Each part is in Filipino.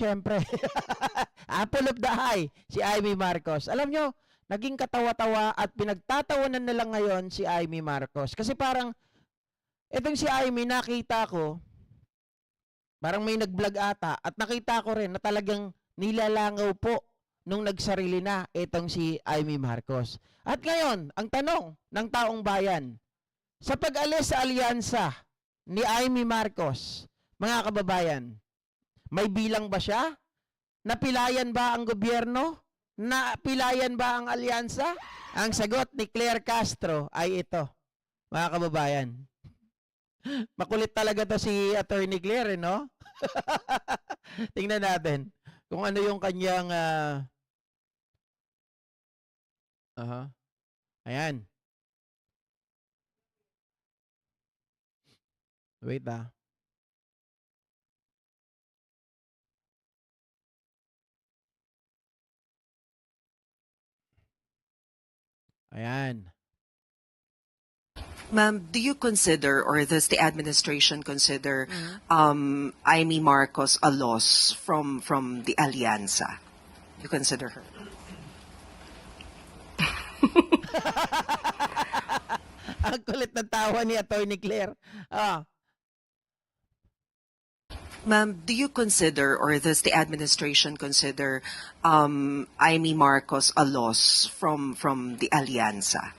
Siyempre. Apple of the eye, si Amy Marcos. Alam nyo, naging katawa-tawa at pinagtatawanan na lang ngayon si Amy Marcos. Kasi parang, itong si Amy, nakita ko, parang may nag-vlog ata, at nakita ko rin na talagang nilalangaw po nung nagsarili na itong si Amy Marcos. At ngayon, ang tanong ng taong bayan, sa pag-alis sa alyansa ni Amy Marcos, mga kababayan, may bilang ba siya? Napilayan ba ang gobyerno? Napilayan ba ang alyansa? Ang sagot ni Claire Castro ay ito, mga kababayan. Makulit talaga to si Attorney Claire, no? Tingnan natin kung ano yung kanyang ayan. Wait ah. Ayan. Ma'am, do you consider, or does the administration consider, Amy Marcos a loss from the Alianza? You consider her? Ang kulit ng tawa ni Attorney Claire. Ma'am, do you consider, or does the administration consider, Amy Marcos a loss from the Alianza?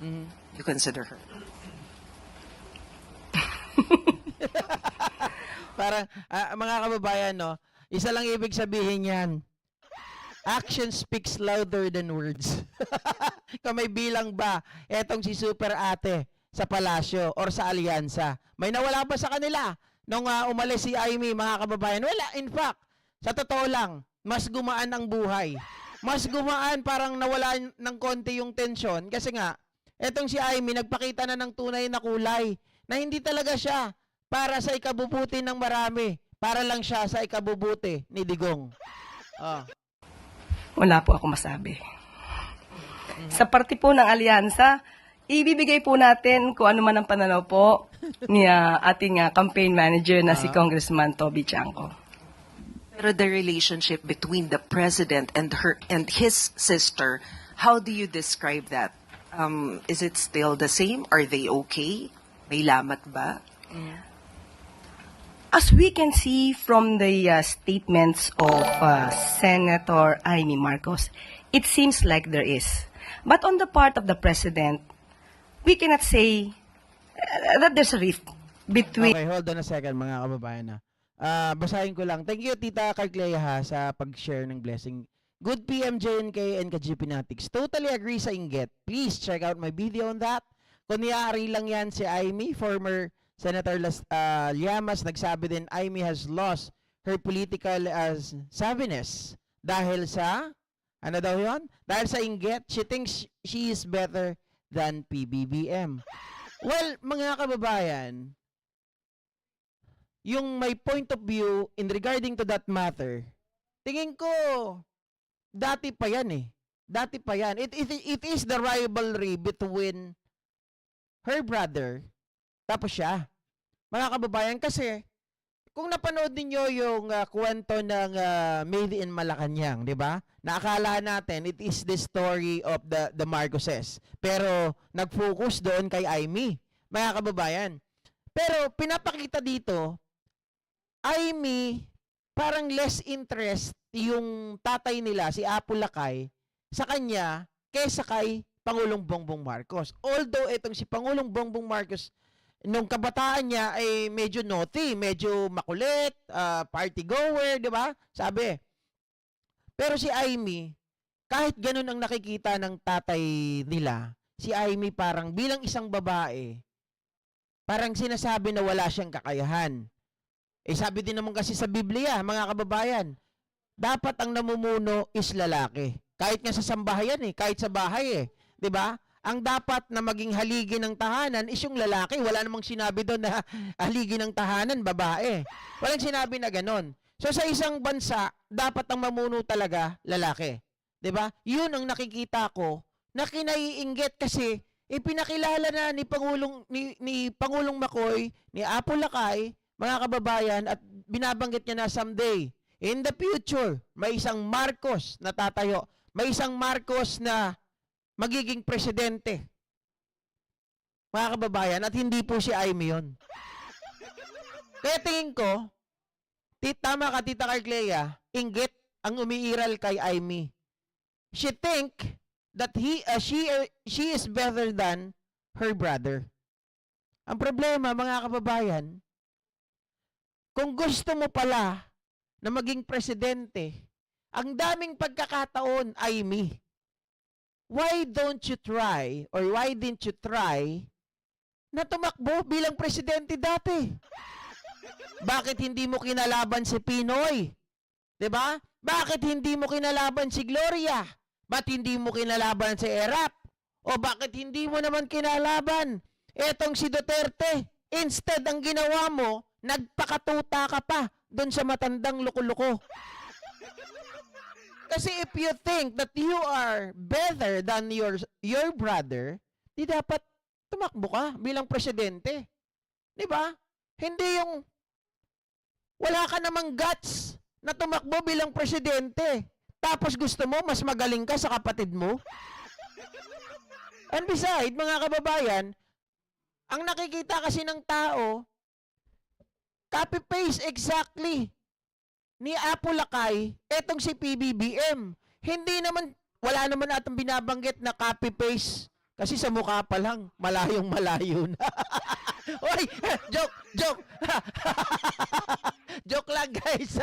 You consider her? Parang, mga kababayan, no, isa lang ibig sabihin yan. Action speaks louder than words. Kung may bilang ba, etong si Super Ate sa palasyo or sa alyansa. May nawala ba sa kanila nung umalis si Amy, mga kababayan? Wala, in fact, sa totoo lang, mas gumaan ang buhay. Mas gumaan, parang nawala ng konti yung tensyon. Kasi nga, etong si Amy, nagpakita na ng tunay na kulay na hindi talaga siya para sa ikabubuti ng marami. Para lang siya sa ikabubuti ni Digong. Wala po ako masabi. Sa party po ng alyansa, ibibigay po natin kung ano man ang pananaw po ni ating campaign manager na si Congressman Toby Chanco. Pero the relationship between the president and his sister, how do you describe that? Is it still the same? Are they okay? May lamat ba? As we can see from the statements of Senator Amy Marcos, it seems like there is. But on the part of the president, we cannot say that there's a rift between... Okay, hold on a second, mga kababayan. Basahin ko lang. Thank you, Tita Carclea, ha, sa pag-share ng blessing. Good PM, JNK, and ka-GP Natics. Totally agree sa inggit. Please check out my video on that. Kunyari lang yan si Amy, former Senator Llamas, nagsabi din, Amy has lost her political savviness dahil sa, ano daw yun? Dahil sa inggit, she thinks she is better than PBBM. Well, mga kababayan, yung my point of view in regarding to that matter, tingin ko, dati pa yan eh. Dati pa yan. It is the rivalry between her brother tapos siya. Mga kababayan, kasi kung napanood ninyo yung kwento ng Made in Malacanang, di ba? Naakala natin it is the story of the Marcoses. Pero nag-focus doon kay Amy, mga kababayan. Pero pinapakita dito, Amy, parang less interest yung tatay nila, si Apo Lakay, sa kanya kaysa kay Pangulong Bongbong Marcos. Although itong si Pangulong Bongbong Marcos, nung kabataan niya ay medyo naughty, medyo makulit, party goer, di ba? Sabi. Pero si Amy, kahit ganun ang nakikita ng tatay nila, si Amy parang bilang isang babae, parang sinasabi na wala siyang kakayahan. Eh sabi din naman kasi sa Biblia, mga kababayan, dapat ang namumuno is lalaki. Kahit nga sa sambahayan eh, kahit sa bahay eh, 'di ba? Ang dapat na maging haligi ng tahanan is yung lalaki. Wala namang sinabi doon na haligi ng tahanan, babae. Walang sinabi na ganon. So sa isang bansa, dapat ang mamuno talaga lalaki. 'Di ba? Yun ang nakikita ko na kinaiinggit kasi ipinakilala na ni Pangulong Macoy, ni Apo Lakay, mga kababayan, at binabanggit niya na someday in the future, may isang Marcos na tatayo. May isang Marcos na magiging presidente. Mga kababayan, at hindi po si Amy yun. Kaya tingin ko, tama ka, Tita Carclea, inggit ang umiiral kay Amy. She think that she is better than her brother. Ang problema, mga kababayan, kung gusto mo pala na maging presidente, ang daming pagkakataon, Amy. Why don't you try, or why didn't you try, na tumakbo bilang presidente dati? Bakit hindi mo kinalaban si Pinoy? 'Di ba? Bakit hindi mo kinalaban si Gloria? Ba't hindi mo kinalaban si Erap? O bakit hindi mo naman kinalaban etong si Duterte? Instead, ang ginawa mo, nagpakatuta ka pa doon sa matandang loko-loko. Kasi if you think that you are better than your brother, di dapat tumakbo ka bilang presidente. Di ba? Hindi yung wala ka namang guts na tumakbo bilang presidente. Tapos gusto mo, mas magaling ka sa kapatid mo. And beside, mga kababayan, ang nakikita kasi ng tao, copy-paste exactly ni Apo Lakay, etong si PBBM. Hindi naman, wala naman atong binabanggit na copy-paste. Kasi sa mukha pa lang, malayong malayo na. Oy, joke. Joke lang guys.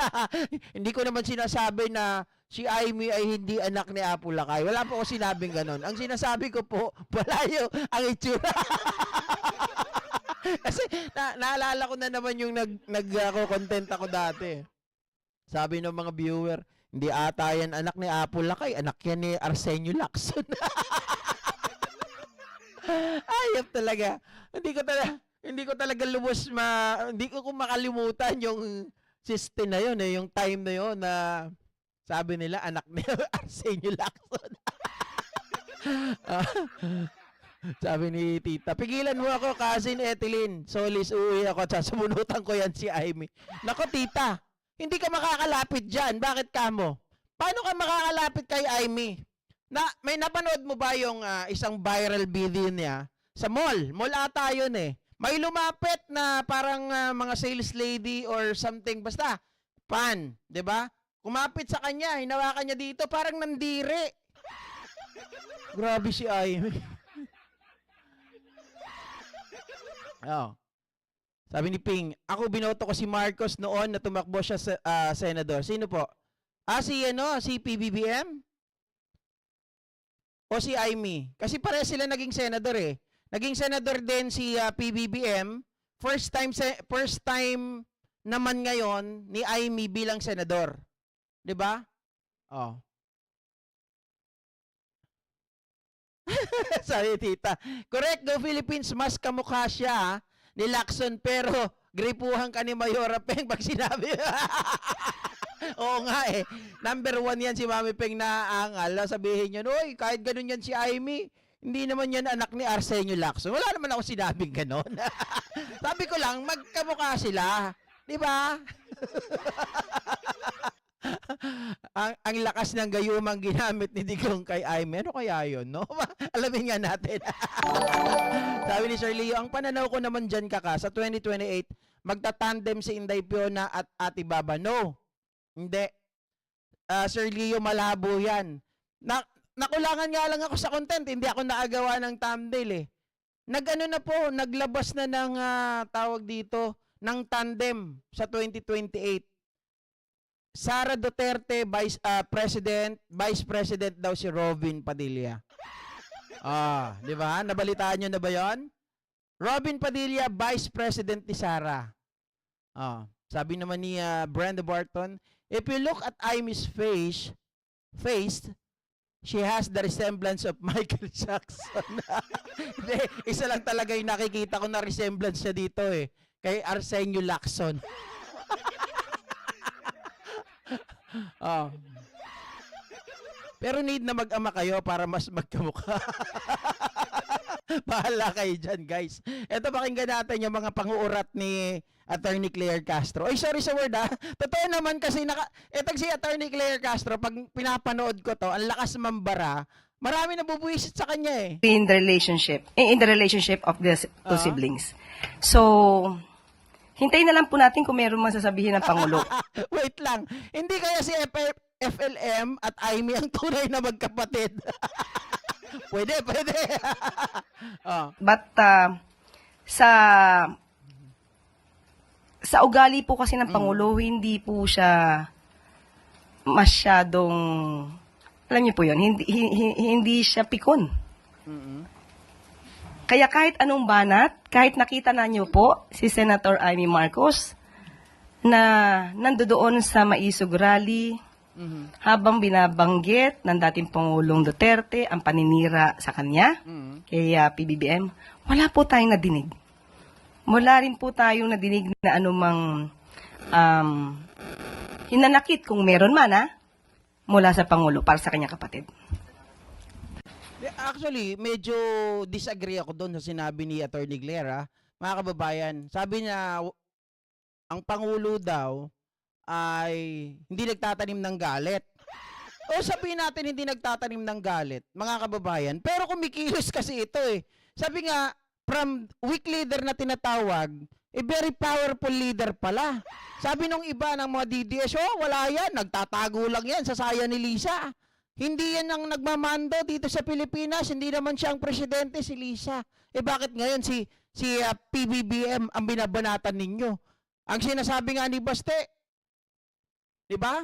Hindi ko naman sinasabi na si Amy ay hindi anak ni Apo Lakay. Wala po ako sinabing ganon. Ang sinasabi ko po, malayo ang itsura. Kasi naalala ko na naman yung nag-content ako dati. Sabi ng mga viewer, hindi ata yan anak ni Apo Lakay, anak yan ni Arsenio Lacson. Ayop talaga. Hindi ko talaga lubos hindi ko makalimutan yung system na yun, yung time na yun na sabi nila anak ni Arsenio Lacson. Sabi ni Tita, pigilan mo ako, cousin Etelyn. Solis, uwi ako at sasumunutan ko yan si Amy. Nako, Tita, hindi ka makakalapit dyan. Bakit ka mo? Paano ka makakalapit kay Amy? May napanood mo ba yung isang viral video niya? Sa mall. Mall ata yun eh. May lumapit na parang mga sales lady or something. Basta, pan. 'Di ba? Kumapit sa kanya. Hinawakan niya dito. Parang nandiri. Grabe si Amy. Oh. Sabi ni Ping, ako binoto ko si Marcos noon na tumakbo siya sa senador. Sino po? Si PBBM? O si Amy? Kasi pareho sila naging senador eh. Naging senador din si PBBM. First time naman ngayon ni Amy bilang senador. 'Di ba? Oh. Sabi Tita, correct, Go Philippines, mas kamukha siya ni Lacson pero gripuhan ka ni Mayora Peng pag sinabi. Oo nga eh. Number 1 yan si Mami Peng na angal. Sabihin niyo, oy, kahit ganun yan si Amy, hindi naman yan anak ni Arsenio Lacson. Wala naman ako sinabing ganun. Sabi ko lang, magkamukha sila. Di ba? ang lakas ng gayumang ginamit ni Digong kay Amy. Ano kaya yun, no? Alamin nga natin. Sabi ni Sir Leo, ang pananaw ko naman dyan kaka, sa 2028, magtatandem si Inday Fiona at Ate Baba. No. Hindi. Sir Leo, malabo yan. Nakulangan nga lang ako sa content. Hindi ako naagawa ng thumbnail eh. Naglabas na ng tawag dito, ng tandem sa 2028. Sara Duterte, Vice President daw si Robin Padilla. Di ba? Nabalitaan nyo na ba yon? Robin Padilla, Vice President ni Sara. Sabi naman ni Brenda Barton, if you look at Amy's face, she has the resemblance of Michael Jackson. Hindi, isa lang talaga yung nakikita ko na resemblance siya dito eh. Kay Arsenio Lacson. Pero need na mag-ama kayo para mas magkamukha. Bahala kayo dyan, guys. Ito, pakinggan natin yung mga panguurat ni Attorney Claire Castro. Ay, sorry sa word ha. Totoo naman kasi, etong si Attorney Claire Castro, pag pinapanood ko to, ang lakas mambara, marami nabubuwisit sa kanya eh. In the relationship of the two siblings. So, hintayin na lang po natin kung meron man sasabihin ng Pangulo. Wait lang. Hindi kaya si FLM at Amy ang tunay na magkapatid? Pwede. Oh. But sa ugali po kasi ng Pangulo, hindi po siya masyadong, alam niyo po yun, hindi siya pikon. Kaya kahit anong banat, kahit nakita na niyo po si Senator Amy Marcos na nandoon sa Maisog Rally, habang binabanggit ng dating Pangulong Duterte ang paninira sa kanya, kay PBBM, wala po tayong nadinig. Wala rin po tayong nadinig na anumang hinanakit kung meron man mula sa Pangulo para sa kanyang kapatid. Actually, medyo disagree ako doon sa sinabi ni Attorney Claire. Mga kababayan, sabi niya, ang Pangulo daw ay hindi nagtatanim ng galit. O sabihin natin hindi nagtatanim ng galit, mga kababayan. Pero kumikilos kasi ito eh. Sabi nga, from weak leader na tinatawag, very powerful leader pala. Sabi nung iba ng mga DDS, wala yan, nagtatago lang yan sa saya ni Lisa. Hindi yan ang nagmamando dito sa Pilipinas, hindi naman siya ang presidente, si Lisa. Bakit ngayon si PBBM ang binabanatan ninyo? Ang sinasabi nga ni Baste, di ba?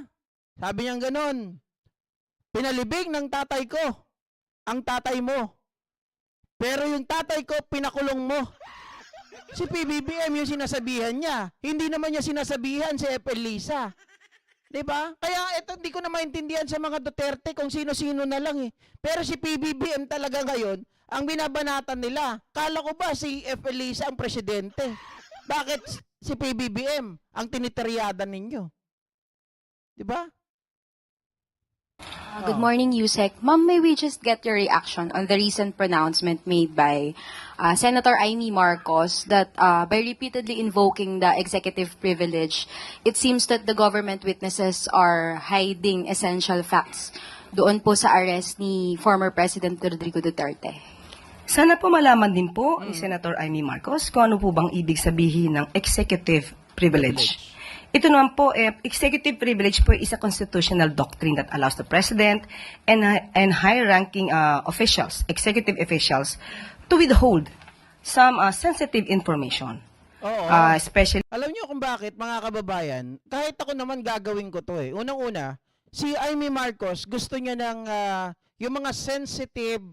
Sabi niya ganon, pinalibing ng tatay ko, ang tatay mo. Pero yung tatay ko, pinakulong mo. Si PBBM yung sinasabihan niya. Hindi naman niya sinasabihan si FL Lisa. Di ba? Kaya ito, hindi ko na maintindihan sa mga Duterte kung sino-sino na lang eh. Pero si PBBM talaga ngayon, ang binabanatan nila. Kala ko ba si FL Lisa ang presidente? Bakit si PBBM ang tiniteriyadan ninyo? Diba? Good morning, Yusek. Ma'am, may we just get your reaction on the recent pronouncement made by Senator Amy Marcos that by repeatedly invoking the executive privilege, it seems that the government witnesses are hiding essential facts doon po sa arrest ni former President Rodrigo Duterte. Sana po malaman din po ni Senator Amy Marcos kung ano po bang ibig sabihin ng executive privilege. Ito naman po, executive privilege po is a constitutional doctrine that allows the president and high-ranking officials, executive officials, to withhold some sensitive information. Oo. Especially Alam niyo kung bakit, mga kababayan, kahit ako naman gagawin ko to eh. Unang-una, si Amy Marcos, gusto niya ng yung mga sensitive,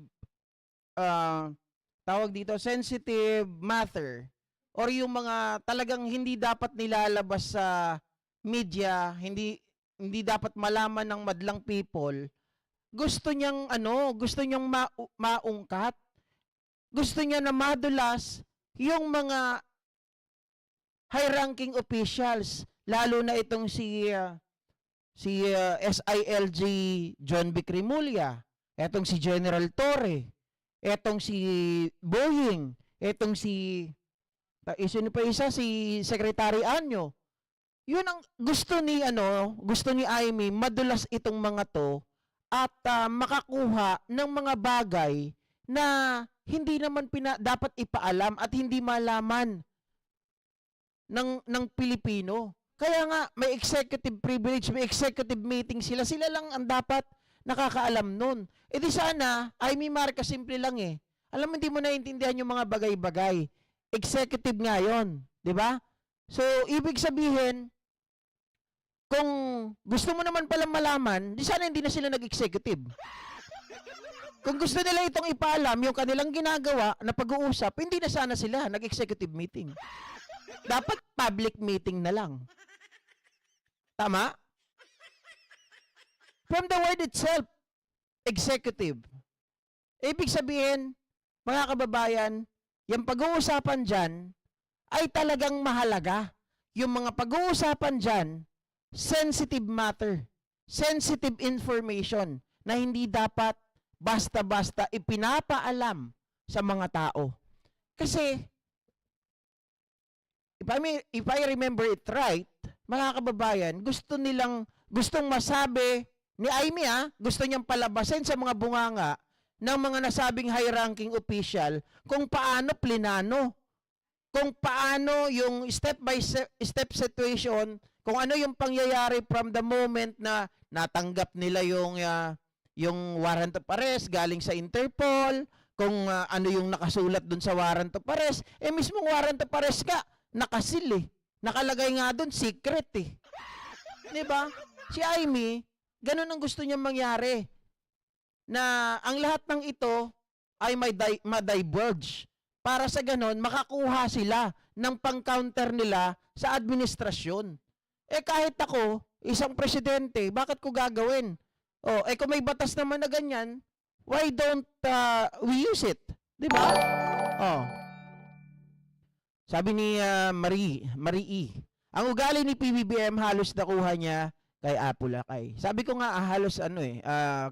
tawag dito, sensitive matter, or yung mga talagang hindi dapat nilalabas sa media, hindi dapat malaman ng madlang people, gusto niyang maungkat. Gusto niya na madulas yung mga high-ranking officials, lalo na itong si SILG John B. Cremulya, etong si General Torre, etong si Boying, etong si Secretary Anyo. Yun ang gusto ni Amy, madulas itong mga to at makakuha ng mga bagay na hindi naman dapat ipaalam at hindi malaman ng Pilipino. Kaya nga may executive privilege, may executive meeting sila lang ang dapat nakakaalam nun. E di sana, Amy Marcos, simple lang eh. Alam mo, hindi mo naiintindihan yung mga bagay-bagay. Executive nga yun, di ba? So, ibig sabihin, kung gusto mo naman palang malaman, di sana hindi na sila nag-executive. Kung gusto nila itong ipaalam, yung kanilang ginagawa na pag-uusap, hindi na sana sila nag-executive meeting. Dapat public meeting na lang. Tama? From the word itself, executive. Ibig sabihin, mga kababayan, yung pag-uusapan dyan ay talagang mahalaga. Yung mga pag-uusapan dyan, sensitive matter, sensitive information na hindi dapat basta-basta ipinapaalam sa mga tao. Kasi, if I remember it right, mga kababayan, gustong masabi ni Amy, gusto niyang palabasin sa mga bunganga ng mga nasabing high-ranking official kung paano plinano, kung paano yung step situation, kung ano yung pangyayari from the moment na natanggap nila yung warrant of arrest galing sa Interpol, kung ano yung nakasulat dun sa warrant of arrest, mismong warrant of arrest ka, nakasil nakalagay nga dun, secret diba? Si Amy, ganun ang gusto niya mangyari, na ang lahat ng ito ay ma-divulge para sa ganon makakuha sila ng pang-counter nila sa administrasyon. Kahit ako, isang presidente, bakit ko gagawin? Kung may batas naman na ganyan, why don't we use it? Di ba? Sabi ni Marie E, ang ugali ni PBBM halos nakuha niya kay Apulacay. Sabi ko nga halos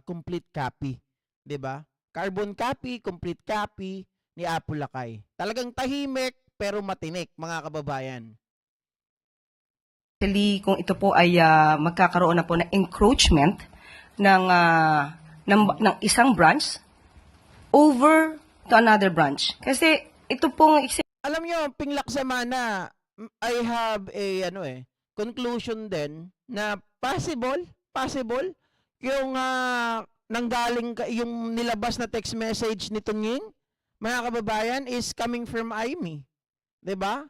complete copy, 'di ba? Carbon copy, complete copy ni Apulacay. Talagang tahimik pero matinik, mga kababayan. Actually, kung ito po ay magkakaroon na po ng encroachment ng isang branch over to another branch. Kasi ito pong Alam nyo, Pinglac Samana, I have a conclusion din na possible yung nanggaling yung nilabas na text message ni Tunying, mga kababayan, is coming from Amy. 'Di ba?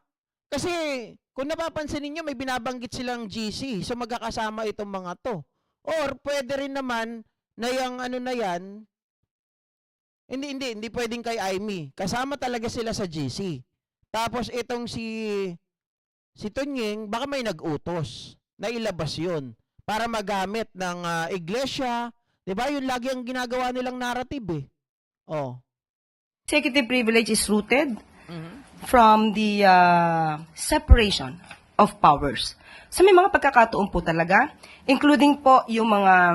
Kasi kung napapansin niyo may binabanggit silang GC, so magkakasama itong mga to. Or pwede rin naman na yung na yan, hindi pwedeng kay Amy. Kasama talaga sila sa GC. Tapos itong si Tunying, baka may nag-utos na ilabas yun para magamit ng iglesia. 'Di ba? Yun lagi ang ginagawa nilang narrative executive privilege is rooted from the separation of powers. So may mga pagkakataon po talaga, including po yung mga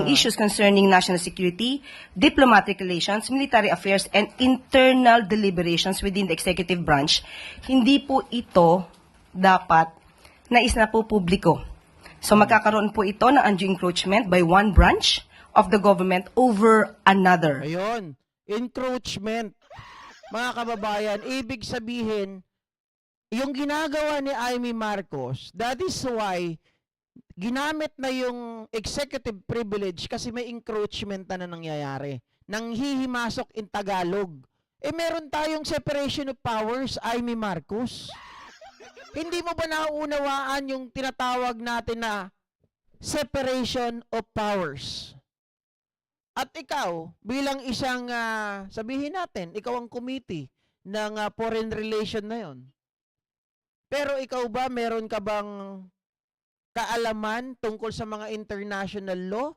issues concerning national security, diplomatic relations, military affairs, and internal deliberations within the executive branch. Hindi po ito dapat nais na po publiko. So magkakaroon po ito ng undue encroachment by one branch of the government over another. Ayun, encroachment. Mga kababayan, ibig sabihin, yung ginagawa ni Amy Marcos, that is why ginamit na yung executive privilege kasi may encroachment na nangyayari. Nanghihimasok in Tagalog. Meron tayong separation of powers, Amy Marcos. Hindi mo ba nauunawaan yung tinatawag natin na separation of powers? At ikaw, bilang isang, sabihin natin, ikaw ang committee ng foreign relation na yon. Pero ikaw ba, meron ka bang kaalaman tungkol sa mga international law?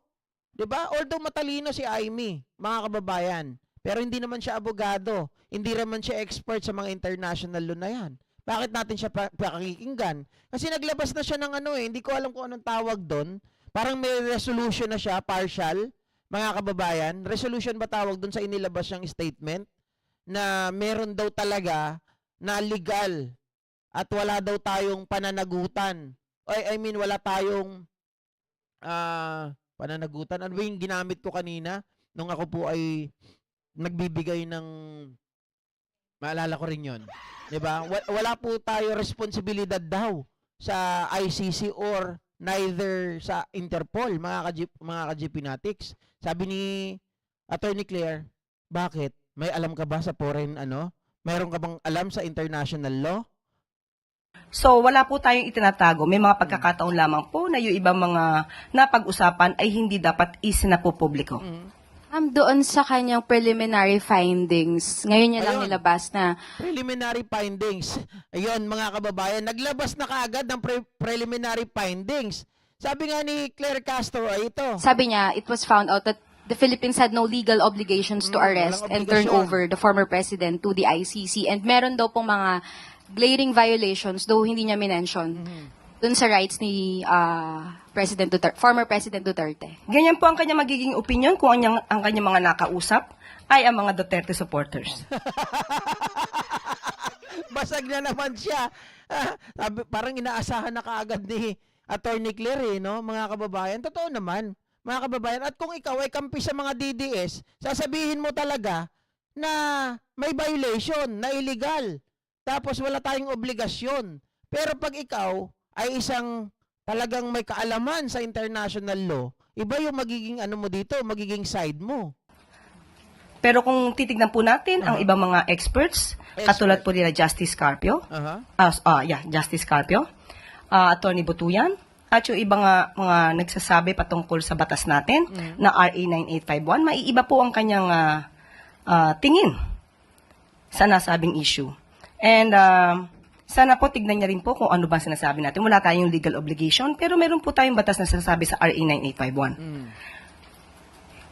'Di ba? Although matalino si Amy, mga kababayan, pero hindi naman siya abogado, hindi naman siya expert sa mga international law na 'yan. Bakit natin siya pakikinggan? Kasi naglabas na siya ng hindi ko alam kung anong tawag doon. Parang may resolution na siya, partial, mga kababayan. Resolution ba tawag doon sa inilabas niyang statement na meron daw talaga na legal at wala daw tayong pananagutan. Wala tayong pananagutan. Ano ba yung ginamit ko kanina nung ako po ay nagbibigay ng, maalala ko rin yun. Diba? Wala po tayo responsibilidad daw sa ICC or neither sa Interpol, mga ka-GPnatics. Sabi ni Attorney Claire, bakit? May alam ka ba sa foreign Mayroon ka bang alam sa international law? So, wala po tayong itinatago. May mga pagkakataon lamang po na yung ibang mga napag-usapan ay hindi dapat isinapopubliko. Doon sa kanyang preliminary findings, ngayon niya lang Ayun. nilabas na Preliminary findings. Ayun, mga kababayan, naglabas na kaagad ng preliminary findings. Sabi nga ni Claire Castro, ito. sabi niya, it was found out that the Philippines had no legal obligations to arrest walang and turn obligasyon. over the former president to the ICC. And meron daw pong mga glaring violations, though hindi niya minention, dun sa rights ni former President Duterte? Ganyan po ang kanya magiging opinion kung ang kanyang mga nakausap ay ang mga Duterte supporters. Basag na naman siya. Parang inaasahan na kaagad ni Attorney Claire, no? Mga kababayan. Totoo naman, mga kababayan. At kung ikaw ay kampi sa mga DDS, sasabihin mo talaga na may violation, na illegal. Tapos wala tayong obligasyon. Pero pag ikaw ay isang talagang may kaalaman sa international law, iba yung magiging ano mo dito, magiging side mo. Pero kung titignan po natin ang ibang mga experts, katulad po nila Justice Carpio, Justice Carpio, Attorney Butuyan, at yung ibang mga nagsasabi patungkol sa batas natin na RA 9851, maiiba po ang kanyang tingin sa nasabing issue. And sana po tignan niya rin po kung ano ba sinasabi natin. Wala tayong legal obligation, pero meron po tayong batas na sinasabi sa RA 9851.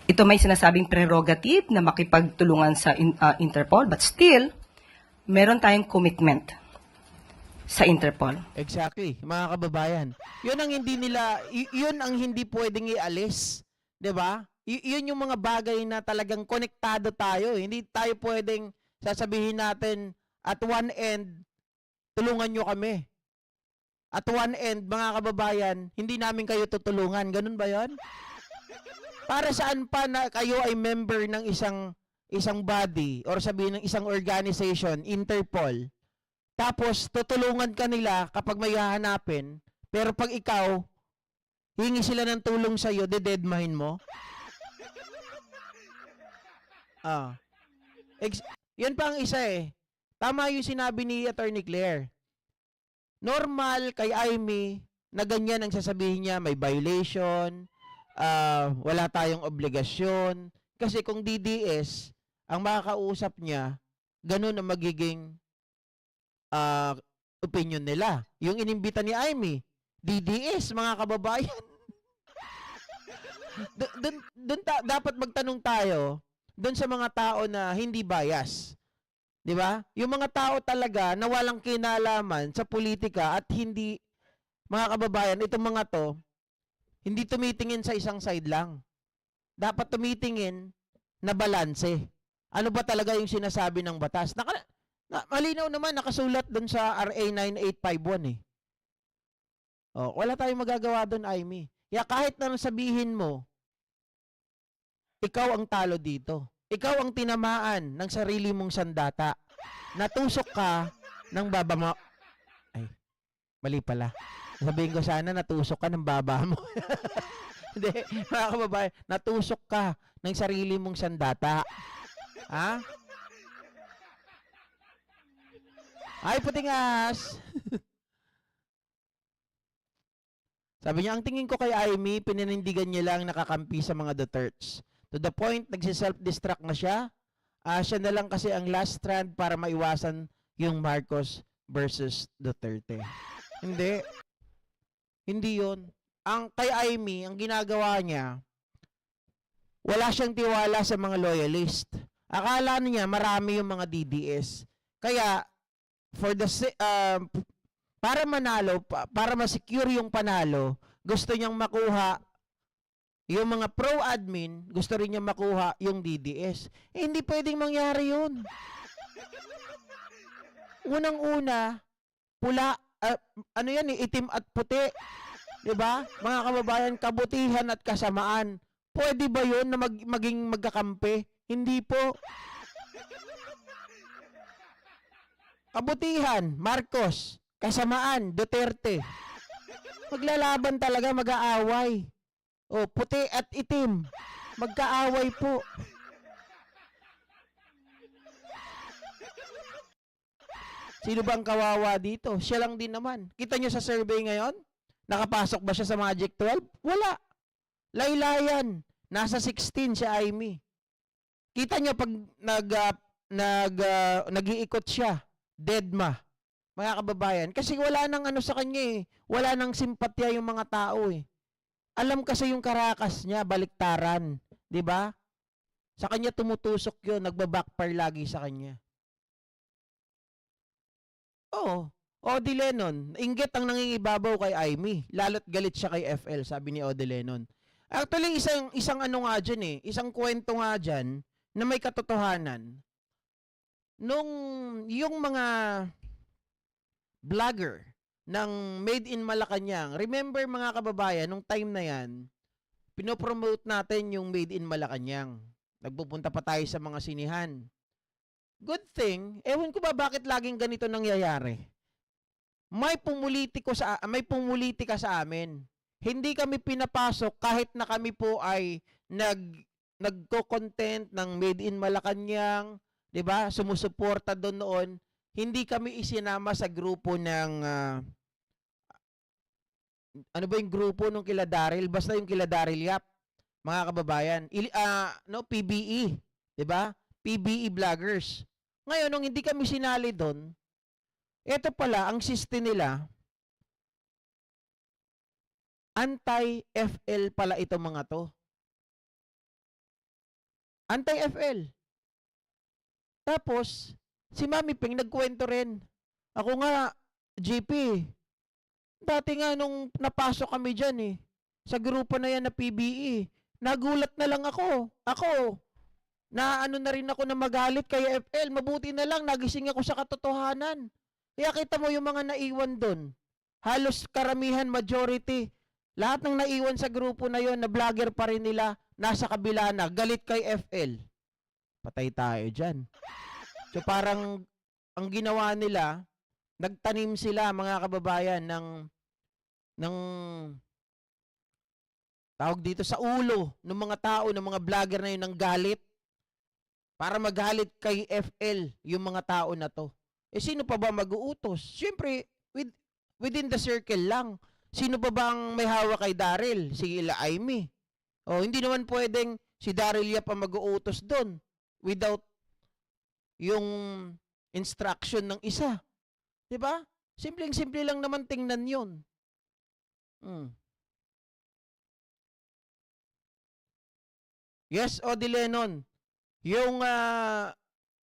Ito may sinasabing prerogative na makipagtulungan sa Interpol, but still, meron tayong commitment sa Interpol. Exactly, mga kababayan. Yun ang hindi pwedeng ialis, 'di ba? Yun yung mga bagay na talagang konektado tayo. Hindi tayo pwedeng sasabihin natin at one end, tulungan nyo kami. At one end, mga kababayan, hindi namin kayo tutulungan. Ganun ba 'yon? Para saan pa na kayo ay member ng isang body or sabihin ng isang organization, Interpol, tapos tutulungan ka nila kapag may hahanapin, pero pag ikaw, hingi sila ng tulong sa'yo, dededmahin mo? Yan pa ang isa eh. Tama yung sinabi ni Attorney Claire. Normal kay Amy na ganyan ang sasabihin niya, may violation, wala tayong obligasyon. Kasi kung DDS, ang makakausap niya, ganun ang magiging opinion nila. Yung inimbita ni Amy, DDS, mga kababayan. Dapat magtanong tayo doon sa mga tao na hindi bias. 'Di ba? Yung mga tao talaga na walang kinalaman sa politika at hindi, mga kababayan, itong mga to, hindi tumitingin sa isang side lang. Dapat tumitingin na balanse. Ano ba talaga yung sinasabi ng batas? Malinaw naman, nakasulat doon sa RA 9851 eh. Wala tayong magagawa doon, Amy. Kaya kahit na sabihin mo, ikaw ang talo dito. Ikaw ang tinamaan ng sarili mong sandata. Natusok ka ng baba mo. Ay, mali pala. Sabihin ko sana natusok ka ng baba mo. Hindi, mga kababayan, natusok ka ng sarili mong sandata. Ha? Ay, putingas! Sabi niya, ang tingin ko kay Amy, pinanindigan niya lang nakakampi sa mga Dutertes. To the point, nagsiself-destruct na siya. Siya na lang kasi ang last strand para maiwasan yung Marcos versus Duterte. Hindi. Hindi yun. Ang kay Amy, ang ginagawa niya, wala siyang tiwala sa mga loyalist. Akala niya marami yung mga DDS. Kaya, para manalo, para ma-secure yung panalo, gusto niyang makuha yung mga pro-admin, gusto rin niyang makuha yung DDS. Hindi pwedeng mangyari yun. Unang-una, pula, ano yan eh, itim at puti. Diba? Mga kababayan, kabutihan at kasamaan. Pwede ba yun na maging magkakampi? Hindi po. Kabutihan, Marcos. Kasamaan, Duterte. Maglalaban talaga, mag-aaway. Puti at itim. Magkaaway po. Sino bang kawawa dito? Siya lang din naman. Kita nyo sa survey ngayon? Nakapasok ba siya sa Magic 12? Wala. Laylayan. Nasa 16 si Amy. Kita nyo pag nag-iikot siya. Deadma. Mga kababayan. Kasi wala nang ano sa kanya eh. Wala nang simpatya yung mga tao eh. Alam kasi yung karakas niya, baliktaran. 'Di ba? Sa kanya tumutusok yun. Nagbabackfire lagi sa kanya. Oo. Odi Lennon, inggit ang nangingibabaw kay Aimee. Lalo't galit siya kay FL, sabi ni Odi Lennon. Actually, isang ano nga dyan eh, isang kwento nga dyan na may katotohanan. Nung yung mga vlogger ng Made in Malacanang, remember mga kababayan, nung time na yan, pinopromote natin yung Made in Malacanang. Nagpupunta pa tayo sa mga sinihan. Good thing, ewan ko ba bakit laging ganito nangyayari. May pumulitika sa amin. Hindi kami pinapasok kahit na kami po ay nagko-content ng Made in Malacanang, 'di ba? Sumusuporta doon noon. Hindi kami isinama sa grupo ng ano ba yung grupo nung kila Daryl? Basta yung kila Daryl Yap, mga kababayan. PBE, 'di ba? PBE vloggers. Ngayon, nung hindi kami sinali doon, ito pala, ang system nila, anti-FL pala itong mga to. Anti-FL. Tapos, si Mami Ping nagkwento rin. Ako nga, GP, dati nga nung napasok kami dyan eh, sa grupo na yan na PBE, nagulat na lang ako. Na ano na rin ako na magalit kay FL. Mabuti na lang, nagising ako sa katotohanan. Kaya kita mo yung mga naiwan doon. Halos karamihan, majority. Lahat ng naiwan sa grupo na yon na vlogger pa rin nila, nasa kabila na, galit kay FL. Patay tayo dyan. So parang, ang ginawa nila, nagtanim sila, mga kababayan, ng tawag dito sa ulo ng mga tao, ng mga vlogger na yun, ng galit. Para magalit kay FL yung mga tao na to. Eh sino pa ba mag-uutos? Siyempre, within the circle lang. Sino pa bang may hawak kay Daryl? Si Ila Aimee. O hindi naman pwedeng si Daryl Yap ang mag-uutos doon without yung instruction ng isa. 'Di ba? Simpleng-simple lang naman tingnan 'yon. Yes, Odi Lennon. Yung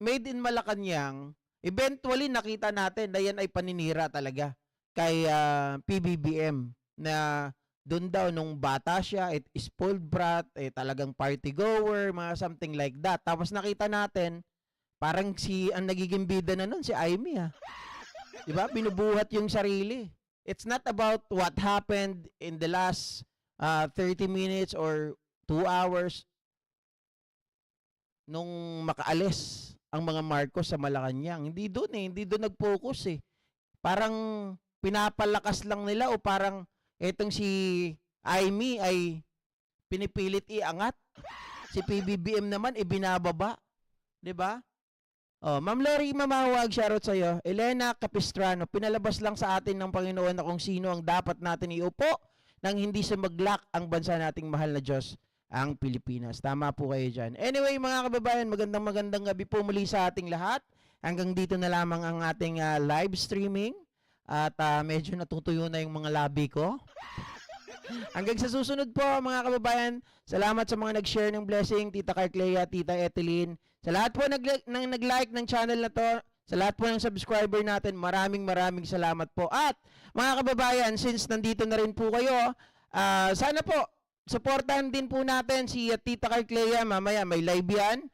Made in Malacanang, eventually nakita natin na yan ay paninira talaga kay PBBM na doon daw nung bata siya, spoiled brat, talagang party goer, mga something like that. Tapos nakita natin, parang ang nagiging bida na nun, si Aimee ha. Diba? Binubuhat yung sarili. It's not about what happened in the last 30 minutes or 2 hours nung makaalis ang mga Marcos sa Malacanang. Hindi doon hindi doon nag-focus eh. Parang pinapalakas lang nila o parang etong si Aimee ay pinipilit iangat. Si PBBM naman ibinababa. 'Di ba? Oh, Ma'am Lori Mamawag, shoutout sa iyo. Elena Capistrano, pinalabas lang sa atin ng Panginoon na kung sino ang dapat natin iupo nang hindi sumaglak ang bansa nating mahal na Diyos, ang Pilipinas. Tama po kayo dyan. Anyway, mga kababayan, magandang gabi po muli sa ating lahat. Hanggang dito na lamang ang ating live streaming. At medyo natutuyo na yung mga labi ko. Hanggang sa susunod po, mga kababayan, salamat sa mga nag-share ng blessing, Tita Carclea, Tita Eteline. Sa lahat po nag-like ng channel na to, sa lahat po ng subscriber natin, maraming salamat po. At mga kababayan, since nandito na rin po kayo, sana po, supportahan din po natin si Tita Carclea. Mamaya may live yan.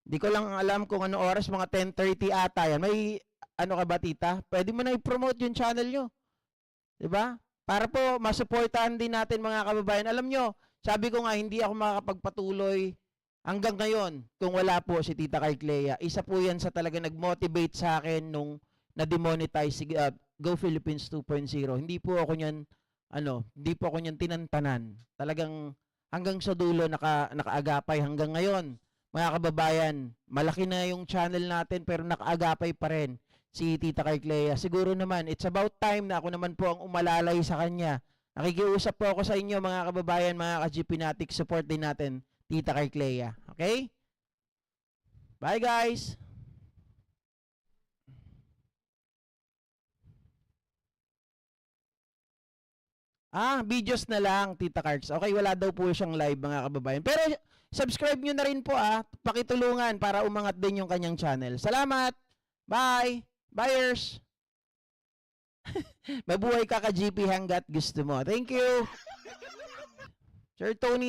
Di ko lang alam kung ano oras, mga 10:30 ata yan. May ano ka ba, Tita? Pwede mo na i-promote yung channel nyo. Diba? Para po masuportahan din natin, mga kababayan. Alam nyo, sabi ko nga, hindi ako makakapagpatuloy hanggang ngayon kung wala po si Tita Carclea. Isa po yan sa talaga nag-motivate sa akin nung na-demonetize si Go Philippines 2.0. Hindi po ako niyan tinantanan. Talagang hanggang sa dulo nakaagapay hanggang ngayon. Mga kababayan, malaki na yung channel natin pero nakaagapay pa rin si Tita Carclea. Siguro naman, it's about time na ako naman po ang umalalay sa kanya. Nakikiusap po ako sa inyo, mga kababayan, mga ka-GPnatic, support din natin Tita Carclea. Okay? Bye guys! Videos na lang, Tita Carcs. Okay, wala daw po siyang live, mga kababayan. Pero subscribe nyo na rin po pakitulungan para umangat din yung kanyang channel. Salamat! Bye! Buyers! Mabuhay ka ka GP hanggat gusto mo. Thank you. Sir Tony